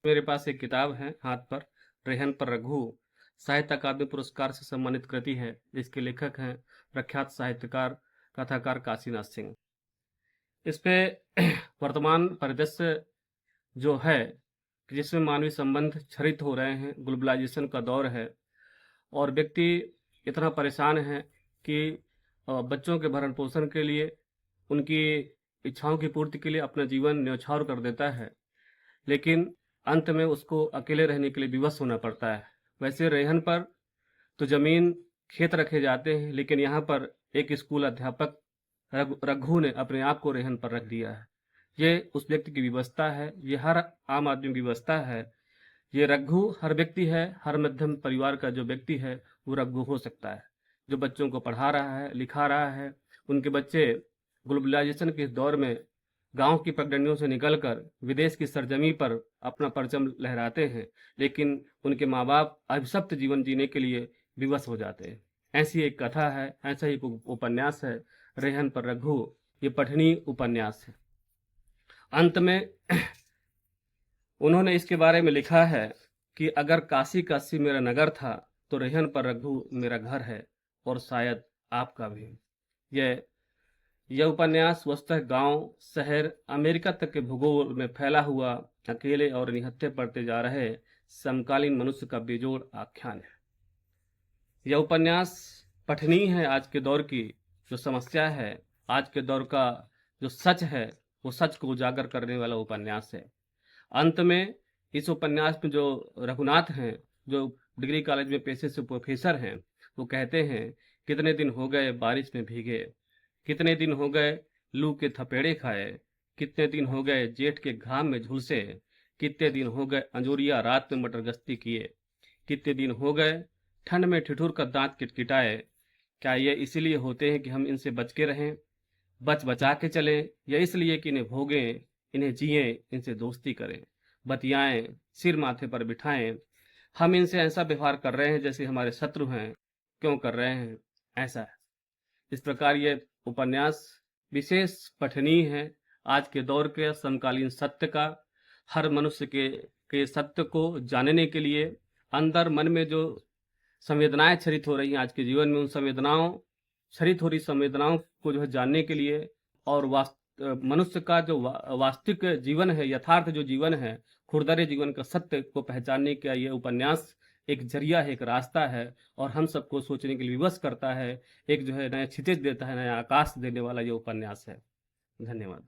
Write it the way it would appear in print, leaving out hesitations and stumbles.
मेरे पास एक किताब है हाथ पर, रेहन पर रघु, साहित्य अकादमी पुरस्कार से सम्मानित कृति है। इसके लेखक हैं प्रख्यात साहित्यकार कथाकार काशीनाथ सिंह। इस पे वर्तमान परिदृश्य जो है कि जिसमें मानवीय संबंध क्षरित हो रहे हैं, ग्लोबलाइजेशन का दौर है और व्यक्ति इतना परेशान है कि बच्चों के भरण पोषण के लिए, उनकी इच्छाओं की पूर्ति के लिए अपना जीवन न्यौछावर कर देता है, लेकिन अंत में उसको अकेले रहने के लिए विवश होना पड़ता है। वैसे रेहन पर तो जमीन खेत रखे जाते हैं, लेकिन यहाँ पर एक स्कूल अध्यापक रघु ने अपने आप को रेहन पर रख दिया है। ये उस व्यक्ति की विवशता है, ये हर आम आदमी की विवशता है। ये रघु हर व्यक्ति है, हर मध्यम परिवार का जो व्यक्ति है वो रघु हो सकता है, जो बच्चों को पढ़ा रहा है, लिखा रहा है। उनके बच्चे ग्लोबलाइजेशन के इस दौर में गांव की पगडंडियों से निकलकर विदेश की सरजमी पर अपना परचम लहराते हैं, लेकिन उनके माँ बाप अभिशप्त जीवन जीने के लिए विवश हो जाते हैं। ऐसी एक कथा है, ऐसा ही उपन्यास है रेहन पर रघु। ये पठनीय उपन्यास है। अंत में उन्होंने इसके बारे में लिखा है कि अगर काशी काशी मेरा नगर था तो रेहन पर रघु मेरा घर है, और शायद आपका भी। यह उपन्यास वस्तुतः गांव, शहर, अमेरिका तक के भूगोल में फैला हुआ अकेले और निहत्थे पड़ते जा रहे समकालीन मनुष्य का बेजोड़ आख्यान है। यह उपन्यास पठनीय है। आज के दौर की जो समस्या है, आज के दौर का जो सच है, वो सच को उजागर करने वाला उपन्यास है। अंत में इस उपन्यास में जो रघुनाथ हैं, जो डिग्री कॉलेज में पेशे से प्रोफेसर हैं, वो कहते हैं, कितने दिन हो गए बारिश में भीगे, कितने दिन हो गए लू के थपेड़े खाए, कितने दिन हो गए जेठ के घाम में झुलसे, कितने दिन हो गए अंजोरिया रात में मटर गश्ती किए, कितने दिन हो गए ठंड में ठिठुर का दांत किटकिटाए। क्या ये इसीलिए होते हैं कि हम इनसे बच के रहें, बच बचा के चलें, या इसलिए कि इन्हें भोगें, इन्हें जिएं, इनसे दोस्ती करें, बतियाएं, सिर माथे पर बिठाएं। हम इनसे ऐसा व्यवहार कर रहे हैं जैसे हमारे शत्रु हैं। क्यों कर रहे हैं ऐसा है? इस प्रकार ये उपन्यास विशेष पठनीय है। आज के दौर के समकालीन सत्य का, हर मनुष्य के सत्य को जानने के लिए, अंदर मन में जो संवेदनाएं क्षरित हो रही हैं आज के जीवन में, उन क्षरित हो रही संवेदनाओं को जो है जानने के लिए, और मनुष्य का जो वास्तविक जीवन है, यथार्थ जो जीवन है, खुरदरे जीवन का सत्य को पहचानने का ये उपन्यास एक जरिया है, एक रास्ता है, और हम सबको सोचने के लिए विवश करता है। एक जो है नया क्षितिज देता है, नया आकाश देने वाला ये उपन्यास है। धन्यवाद।